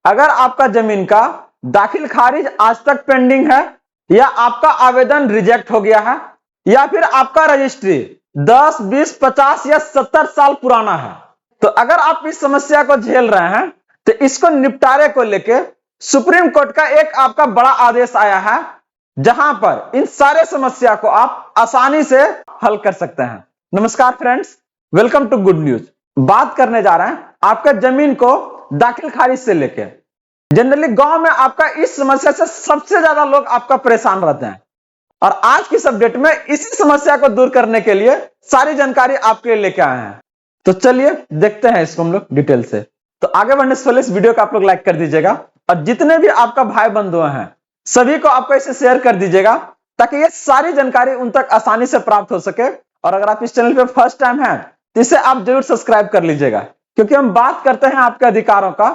अगर आपका जमीन का दाखिल खारिज आज तक पेंडिंग है, या आपका आवेदन रिजेक्ट हो गया है, या फिर आपका रजिस्ट्री 10, 20, 50 या 70 साल पुराना है, तो अगर आप इस समस्या को झेल रहे हैं तो इसको निपटारे को लेके सुप्रीम कोर्ट का एक आपका बड़ा आदेश आया है, जहां पर इन सारे समस्या को आप आसानी से हल कर सकते हैं। नमस्कार friends, welcome to good news. बात करने जा रहे हैं आपका जमीन को दाखिल खारिज से लेके। जनरली गांव में आपका इस समस्या से सबसे ज्यादा लोग आपका परेशान रहते हैं, और आज की इस अपडेट में इसी समस्या को दूर करने के लिए सारी जानकारी आपके लिए लेके आए हैं। तो चलिए देखते हैं इसको हम लोग डिटेल से। तो आगे बढ़ने से पहले इस वीडियो को आप लोग लाइक कर दीजिएगा, और जितने भी आपका भाई बंधु हैं सभी को आपको इसे शेयर कर दीजिएगा, ताकि ये सारी जानकारी उन तक आसानी से प्राप्त हो सके। और अगर आप इस चैनल पे फर्स्ट टाइम हैं तो इसे आप जरूर सब्सक्राइब कर लीजिएगा, क्योंकि हम बात करते हैं आपके अधिकारों का,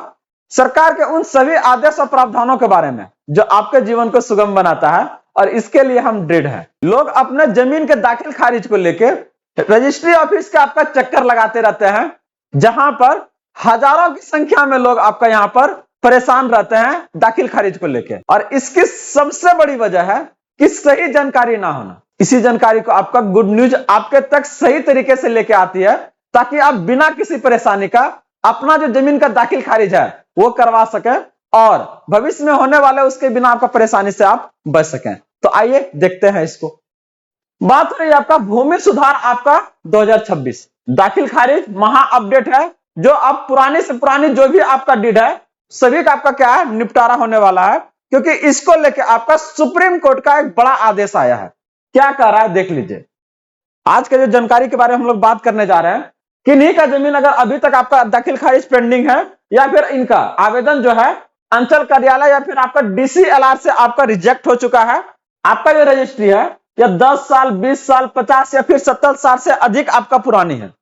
सरकार के उन सभी आदेश और प्रावधानों के बारे में जो आपके जीवन को सुगम बनाता है, और इसके लिए हम दृढ़ हैं। लोग अपने जमीन के दाखिल खारिज को लेके रजिस्ट्री ऑफिस के आपका चक्कर लगाते रहते हैं, जहां पर हजारों की संख्या में लोग आपका यहां पर परेशान रहते हैं दाखिल खारिज को लेके। और इसकी सबसे बड़ी वजह है कि सही जानकारी ना होना। इसी जानकारी को आपका गुड न्यूज आपके तक सही तरीके से लेके आती है, ताकि आप बिना किसी परेशानी का अपना जो जमीन का दाखिल खारिज है वो करवा सके, और भविष्य में होने वाले उसके बिना आपका परेशानी से आप बच सकें। तो आइए देखते हैं इसको। बात हो रही है आपका भूमि सुधार आपका 2026 दाखिल खारिज महा अपडेट है, जो अब पुरानी से पुरानी जो भी आपका डीड है सभी का आपका क्या है निपटारा होने वाला है, क्योंकि इसको लेके आपका सुप्रीम कोर्ट का एक बड़ा आदेश आया है। क्या कह रहा है देख लीजिए। आज के जो जानकारी के बारे में हम लोग बात करने जा रहे हैं, किन्हीं का जमीन अगर अभी तक आपका दाखिल खारिज पेंडिंग है, या फिर इनका आवेदन जो है अंचल कार्यालय या फिर आपका DCLR से आपका रिजेक्ट हो चुका है, आपका जो रजिस्ट्री है या 10 साल, 20 साल, 50 या फिर 70 साल से अधिक आपका पुरानी है,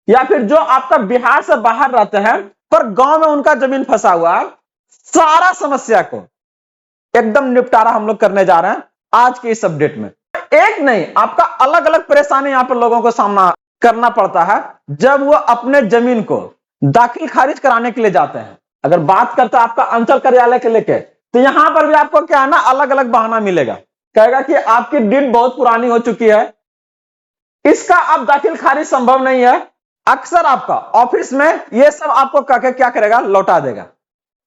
या फिर जो आपका बिहार से बाहर रहते हैं पर गांव में उनका जमीन फंसा हुआ है, सारा समस्या को एकदम निपटारा हम लोग करने जा रहे हैं आज के इस अपडेट में। एक नहीं, आपका अलग अलग परेशानी यहां पर लोगों को सामना करना पड़ता है जब वो अपने जमीन को दाखिल खारिज कराने के लिए जाते हैं। अगर बात करते हैं आपका अंचल कार्यालय के लेके, तो यहां पर भी आपको क्या है ना, अलग अलग बहाना मिलेगा। कहेगा कि आपकी डीड बहुत पुरानी हो चुकी है, इसका आप दाखिल खारिज संभव नहीं है। अक्सर आपका ऑफिस में ये सब आपको कहकर क्या करेगा, लौटा देगा।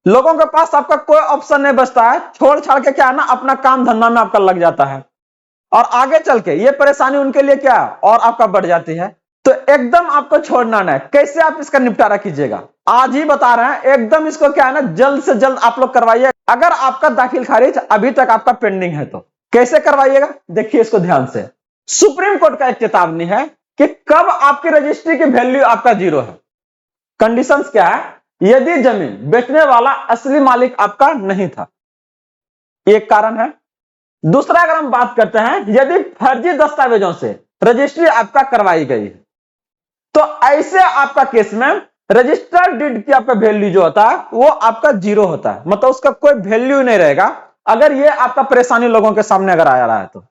लोगों के पास आपका कोई ऑप्शन नहीं बचता है, छोड़ छाड़ के क्या है ना अपना काम धंधा में आपका लग जाता है, और आगे चल के ये परेशानी उनके लिए क्या और आपका बढ़ जाती है। तो एकदम आपको छोड़ना नहीं। कैसे आप इसका निपटारा कीजिएगा आज ही बता रहे हैं। एकदम इसको क्या है ना जल्द से जल्द आप लोग करवाइए। अगर आपका दाखिल खारिज अभी तक आपका पेंडिंग है तो कैसे करवाइएगा, देखिए इसको ध्यान से। सुप्रीम कोर्ट का एक चेतावनी है कि कब आपकी रजिस्ट्री की वैल्यू आपका 0 है। कंडीशंस क्या है, यदि जमीन बेचने वाला असली मालिक आपका नहीं था, एक कारण है। दूसरा, अगर हम बात करते हैं यदि फर्जी दस्तावेजों से रजिस्ट्री आपका करवाई गई है, तो ऐसे आपका केस में रजिस्टर्ड डीड की आपका वैल्यू जो होता है वो आपका 0 होता है, मतलब उसका कोई वैल्यू नहीं रहेगा। अगर ये आपका परेशानी लोगों के सामने अगर आ रहा है, तो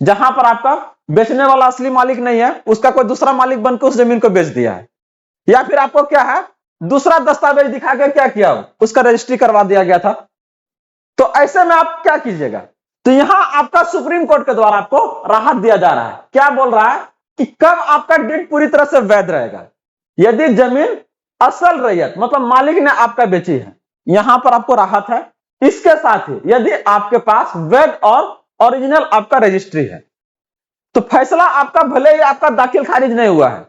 जहां पर आपका बेचने वाला असली मालिक नहीं है, उसका कोई दूसरा मालिक बनकर उस जमीन को बेच दिया है, या फिर आपको क्या है दूसरा दस्तावेज दिखा के क्या किया, उसका रजिस्ट्री करवा दिया गया था, तो ऐसे में आप क्या कीजिएगा। तो यहां आपका सुप्रीम कोर्ट के द्वारा आपको राहत दिया जा रहा है। क्या बोल रहा है कि कब आपका डीड पूरी तरह से वैध रहेगा, यदि जमीन असल रैयत मतलब मालिक ने आपका बेची है, यहां पर आपको राहत है। इसके साथ ही यदि आपके पास वैध और ओरिजिनल आपका रजिस्ट्री है, तो फैसला आपका भले ही आपका दाखिल खारिज नहीं हुआ है,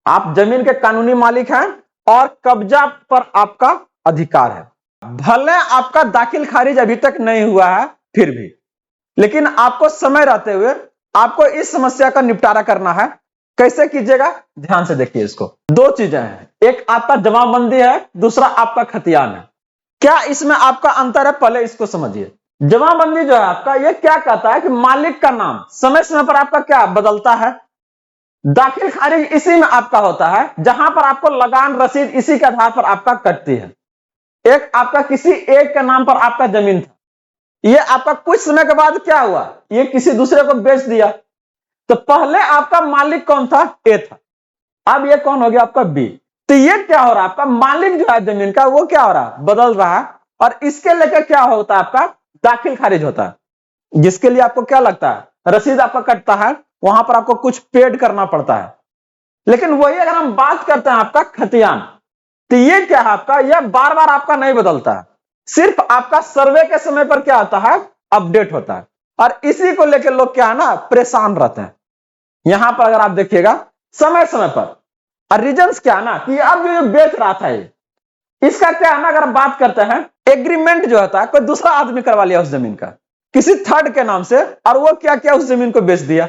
आप जमीन के कानूनी मालिक हैं और कब्जा पर आपका अधिकार है। भले आपका दाखिल खारिज अभी तक नहीं हुआ है फिर भी, लेकिन आपको समय रहते हुए आपको इस समस्या का निपटारा करना है। कैसे कीजिएगा, ध्यान से देखिए इसको। दो चीजें हैं, एक आपका जमाबंदी है, दूसरा आपका खतियान है। क्या इसमें आपका अंतर है, पहले इसको समझिए। जमाबंदी जो है आपका, ये क्या कहता है कि मालिक का नाम समय समय पर आपका क्या बदलता है। दाखिल खारिज इसी में आपका होता है, जहां पर आपको लगान रसीद इसी के आधार पर आपका कटती है। एक आपका किसी एक के नाम पर आपका जमीन था, ये आपका कुछ समय के बाद क्या हुआ, ये किसी दूसरे को बेच दिया। तो पहले आपका मालिक कौन था, ए था, अब ये कौन हो गया आपका बी। तो ये क्या हो रहा है, आपका मालिक जो है जमीन का वो क्या हो रहा है, बदल रहा है। और इसके लेकर क्या होता है, आपका दाखिल खारिज होता है, जिसके लिए आपको क्या लगता है, रसीद आपका कटता है, वहां पर आपको कुछ पेड करना पड़ता है। लेकिन वही अगर हम बात करते हैं आपका खतियान, तो ये क्या है आपका, यह बार बार आपका नहीं बदलता है, सिर्फ आपका सर्वे के समय पर क्या होता है, अपडेट होता है। और इसी को लेकर लोग क्या है ना, परेशान रहते हैं। यहां पर अगर आप देखिएगा समय समय पर, और रीजंस क्या है ना, कि अब जो बेच रहा था ये, इसका क्या है ना, अगर बात करते हैं एग्रीमेंट जो होता है, कोई दूसरा आदमी करवा लिया उस जमीन का किसी थर्ड के नाम से, और वो क्या किया, उस जमीन को बेच दिया।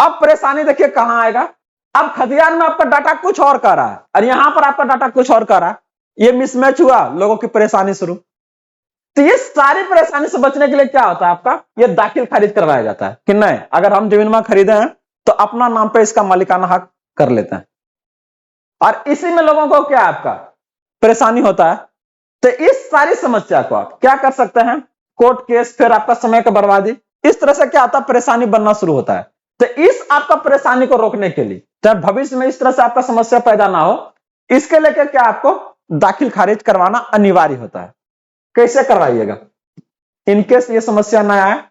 अब परेशानी देखिए कहां आएगा, अब खतियान में आपका डाटा कुछ और कह रहा है और यहां पर आपका डाटा कुछ और कह रहा है, ये मिसमैच हुआ, लोगों की परेशानी शुरू। तो ये सारी परेशानी से बचने के लिए क्या होता है, आपका ये दाखिल खारिज करवाया जाता है कि नहीं, अगर हम जमीन में खरीदे हैं तो अपना नाम पे इसका मालिकाना हक कर लेते हैं। और इसी में लोगों को क्या आपका परेशानी होता है। तो इस सारी समस्या को आप क्या कर सकते हैं, कोर्ट केस, फिर आपका समय का बर्बादी, इस तरह से क्या आता है, परेशानी बनना शुरू होता है। तो इस आपका परेशानी को रोकने के लिए, चाहे भविष्य में इस तरह से आपका समस्या पैदा ना हो, इसके लेकर क्या आपको दाखिल खारिज करवाना अनिवार्य होता है। कैसे करवाइएगा, इनकेस ये समस्या ना आए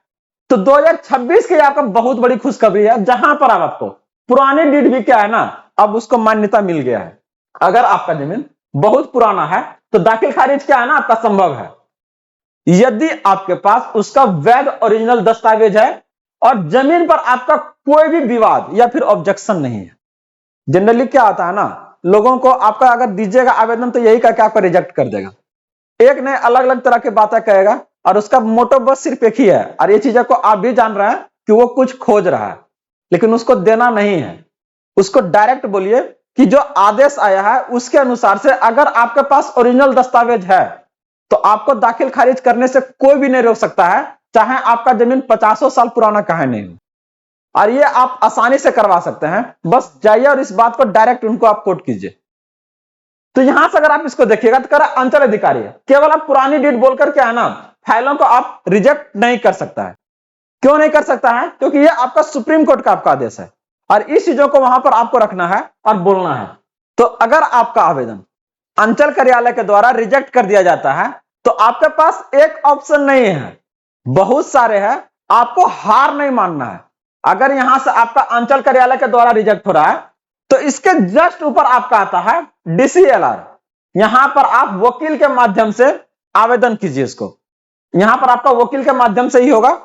तो 2026 की आपका बहुत बड़ी खुशखबरी है, जहां पर आपको पुरानी डीड भी क्या है ना, अब उसको मान्यता मिल गया है। अगर आपका जमीन बहुत पुराना है तो दाखिल खारिज क्या है ना, आपका संभव है, यदि आपके पास उसका वैध ओरिजिनल दस्तावेज है और जमीन पर आपका कोई भी विवाद या फिर ऑब्जेक्शन नहीं है। जनरली क्या होता है ना, लोगों को आपका अगर दीजिएगा आवेदन तो यही करके आपका रिजेक्ट कर देगा, एक ने अलग अलग तरह की बातें कहेगा, और उसका मोटो बस सिर्फ एक ही है, और ये चीजें को आप भी जान रहे हैं कि वो कुछ खोज रहा है, लेकिन उसको देना नहीं है। उसको डायरेक्ट बोलिए कि जो आदेश आया है उसके अनुसार से अगर आपके पास ओरिजिनल दस्तावेज है तो आपको दाखिल खारिज करने से कोई भी नहीं रोक सकता है, चाहे आपका जमीन 50 साल पुराना कहे नहीं हो। और ये आप आसानी से करवा सकते हैं, बस जाइए और इस बात को डायरेक्ट उनको आप कोट कीजिए। तो यहां से अगर आप इसको देखिएगा तो करा अंचल अधिकारी है, केवल आप पुरानी डेट बोलकर क्या है ना, फाइलों को आप रिजेक्ट नहीं कर सकता है। क्यों नहीं कर सकता है, क्योंकि ये आपका सुप्रीम कोर्ट का आपका आदेश है, और इस चीजों को वहां पर आपको रखना है और बोलना है। तो अगर आपका आवेदन अंचल कार्यालय के द्वारा रिजेक्ट कर दिया जाता है तो आपके पास एक ऑप्शन नहीं है, बहुत सारे हैं, आपको हार नहीं मानना है। अगर यहां से आपका अंचल कार्यालय के द्वारा रिजेक्ट हो रहा है तो इसके जस्ट ऊपर आपका आता है DCLR, यहां पर आप वकील के माध्यम से आवेदन कीजिए इसको, यहां पर आपका वकील के माध्यम से ही होगा।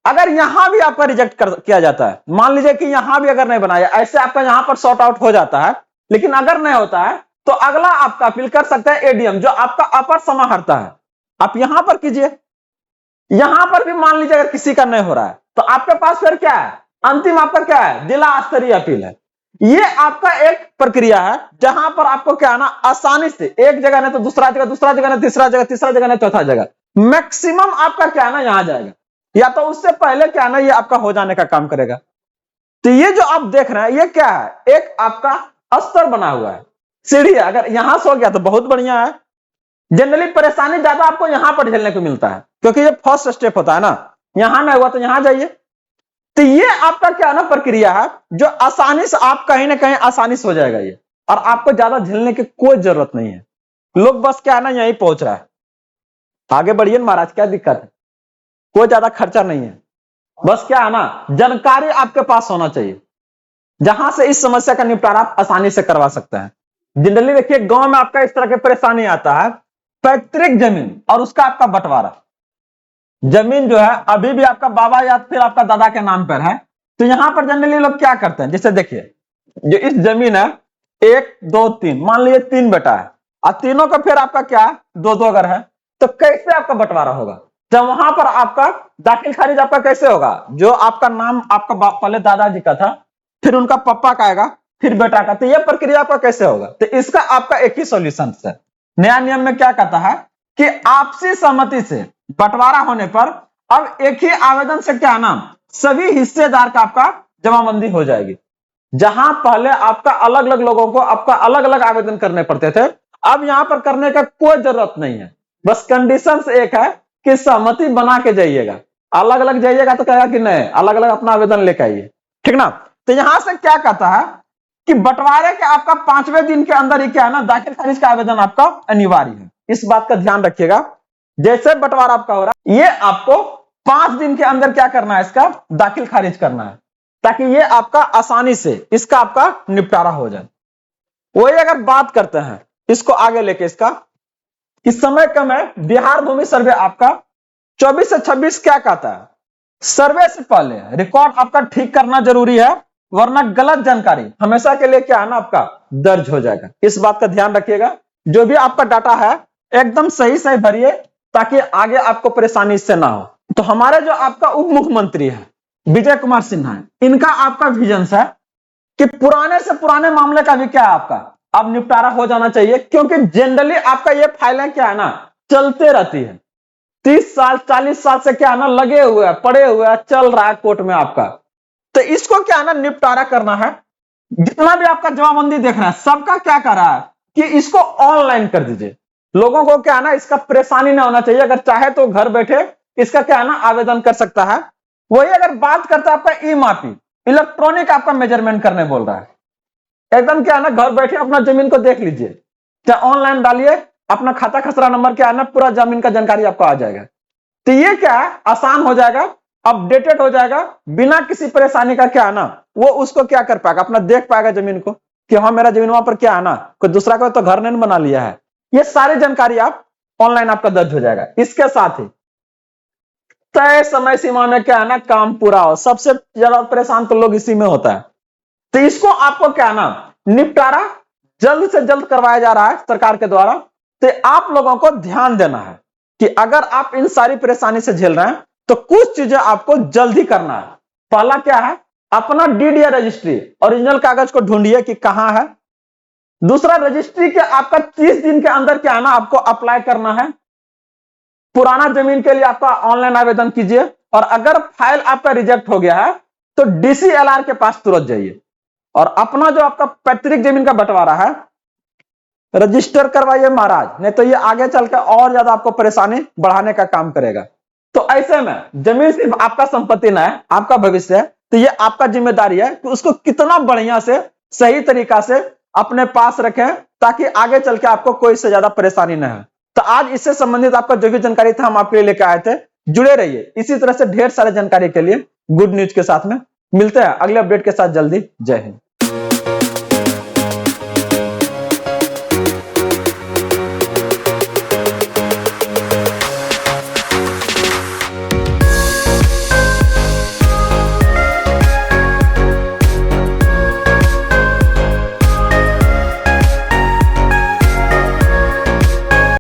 अगर यहां भी आपका रिजेक्ट किया जाता है, मान लीजिए कि यहां भी अगर नहीं बनाया, ऐसे आपका यहां पर सॉर्ट आउट हो जाता है, लेकिन अगर नहीं होता है तो अगला आपका अपील कर सकता है ADM, जो आपका अपर समाहर्ता है, आप यहां पर कीजिए। यहां पर भी मान लीजिए अगर किसी का नहीं हो रहा है तो आपके पास फिर क्या है, अंतिम आपका क्या है, जिला स्तरीय अपील है। ये आपका एक प्रक्रिया है जहां पर आपको क्या है ना, आसानी से एक जगह नहीं तो दूसरा जगह, दूसरा जगह नहीं तीसरा जगह, तीसरा जगह नहीं चौथा जगह, मैक्सिमम आपका क्या है ना यहां जाएगा, या तो उससे पहले क्या है ना ये आपका हो जाने का काम करेगा। तो ये जो आप देख रहे हैं ये क्या है, एक आपका स्तर बना हुआ है, सीढ़ी है। अगर यहां से हो गया तो बहुत बढ़िया है। जनरली परेशानी ज्यादा आपको यहां पर झेलने को मिलता है, क्योंकि ये फर्स्ट स्टेप होता है ना, यहां नहीं हुआ तो यहां जाइए। तो ये आपका क्या ना प्रक्रिया है जो आसानी से आप कहीं ना कहीं आसानी से हो जाएगा ये, और आपको ज्यादा झेलने की कोई जरूरत नहीं है। लोग बस क्या है ना यहीं पहुंच रहा है, आगे बढ़िए महाराज, क्या दिक्कत है, कोई ज्यादा खर्चा नहीं है, बस क्या है ना जानकारी आपके पास होना चाहिए, जहां से इस समस्या का निपटारा आप आसानी से करवा सकते हैं। जनरली देखिए गांव में आपका इस तरह की परेशानी आता है, पैतृक जमीन और उसका आपका बंटवारा, जमीन जो है अभी भी आपका बाबा या फिर आपका दादा के नाम पर है, तो यहां पर जनरली लोग क्या करते हैं, जैसे देखिए जो इस जमीन है 1 2 3, मान लीजिए 3 बेटा है और तीनों का फिर आपका क्या 2 अगर है, तो कैसे आपका बंटवारा होगा, जब वहां पर आपका दाखिल खारिज आपका कैसे होगा, जो आपका नाम आपका पहले दादाजी का था, फिर उनका पापा का आएगा, फिर बेटा का, तो यह प्रक्रिया आपका कैसे होगा। तो इसका आपका एक ही सॉल्यूशन है, नया नियम में क्या कहता है कि आपसी सहमति से बंटवारा होने पर अब एक ही आवेदन से क्या नाम सभी हिस्सेदार का आपका जमाबंदी हो जाएगी। जहां पहले आपका अलग अलग लोगों को आपका अलग अलग आवेदन करने पड़ते थे, अब यहां पर करने का कोई जरूरत नहीं है, बस कंडीशन एक है कि सहमति बना के जाइएगा, अलग अलग जाइएगा तो कहेगा कि नहीं, अलग अलग अपना आवेदन लेकर आइए, ठीक ना। तो यहां से क्या कहता है कि बंटवारे के आपका 5वें दिन के अंदर ही क्या है ना, दाखिल खारिज का आवेदन आपका अनिवार्य है। इस बात का ध्यान रखिएगा। जैसे बंटवारा आपका हो रहा है, ये आपको 5 दिन के अंदर क्या करना है, इसका दाखिल खारिज करना है, ताकि ये आपका आसानी से इसका आपका निपटारा हो जाए। वही अगर बात करते हैं इसको आगे लेके, इसका इस समय कम है, बिहार भूमि सर्वे आपका 24 से 26 क्या कहता है, सर्वे से पहले रिकॉर्ड आपका ठीक करना जरूरी है, वरना गलत जानकारी हमेशा के लिए क्या है ना आपका दर्ज हो जाएगा। इस बात का ध्यान रखिएगा। जो भी आपका डाटा है एकदम सही सही भरिए, ताकि आगे आपको परेशानी इससे ना हो। तो हमारे जो आपका उप मुख्यमंत्री है विजय कुमार सिन्हा है, इनका आपका विजन है कि पुराने से पुराने मामले का भी क्या है आपका अब निपटारा हो जाना चाहिए, क्योंकि जनरली आपका ये फाइलें क्या है ना चलते रहती है, 30 साल 40 साल से क्या है ना लगे हुए हैं, पड़े हुए हैं, चल रहा है कोर्ट में आपका। तो इसको क्या है ना निपटारा करना है। जितना भी आपका जमाबंदी देख रहा है सबका क्या कर रहा है कि इसको ऑनलाइन कर दीजिए। लोगों को क्या है ना इसका परेशानी ना होना चाहिए, अगर चाहे तो घर बैठे इसका क्या है ना आवेदन कर सकता है। वही अगर बात करता है आपका ई मापी, इलेक्ट्रॉनिक आपका मेजरमेंट करने बोल रहा है, एकदम क्या है ना घर बैठे अपना जमीन को देख लीजिए, चाहे ऑनलाइन डालिए, अपना खाता खसरा नंबर क्या है ना पूरा जमीन का जानकारी आपको आ जाएगा। तो ये क्या है आसान हो जाएगा, अपडेटेड हो जाएगा, बिना किसी परेशानी का क्या है ना वो उसको क्या कर पाएगा, अपना देख पाएगा जमीन को कि हाँ मेरा जमीन वहां पर क्या है ना कोई दूसरा को तो घर नहीं बना लिया है। ये सारी जानकारी आप ऑनलाइन आपका दर्ज हो जाएगा। इसके साथ ही तय समय सीमा में क्या है ना काम पूरा हो, सबसे ज्यादा परेशान तो लोग इसी में होता है। तो इसको आपको क्या है ना निपटारा जल्द से जल्द करवाया जा रहा है सरकार के द्वारा। तो आप लोगों को ध्यान देना है कि अगर आप इन सारी परेशानी से झेल रहे हैं तो कुछ चीजें आपको जल्द ही करना है। पहला क्या है, अपना डीड या रजिस्ट्री ओरिजिनल कागज को ढूंढिए कि कहां है। दूसरा, रजिस्ट्री के आपका 30 दिन के अंदर क्या है ना आपको अप्लाई करना है। पुराना जमीन के लिए आपका ऑनलाइन आवेदन कीजिए, और अगर फाइल आपका रिजेक्ट हो गया है तो डीसीएलआर के पास तुरंत जाइए, और अपना जो आपका पैतृक जमीन का बंटवारा है रजिस्टर करवाइए महाराज, नहीं तो ये आगे चलकर और ज्यादा आपको परेशानी बढ़ाने का काम करेगा। तो ऐसे में जमीन सिर्फ आपका संपत्ति ना है, आपका भविष्य है, तो ये आपका जिम्मेदारी है कि उसको कितना बढ़िया से सही तरीका से अपने पास रखें, ताकि आगे चल के आपको कोई से ज्यादा परेशानी न हो। तो आज इससे संबंधित आपका जो भी जानकारी था हम आपके लिए लेकर आए थे। जुड़े रहिए इसी तरह से ढेर सारे जानकारी के लिए। गुड न्यूज के साथ में मिलते हैं अगले अपडेट के साथ जल्दी। जय हिंद।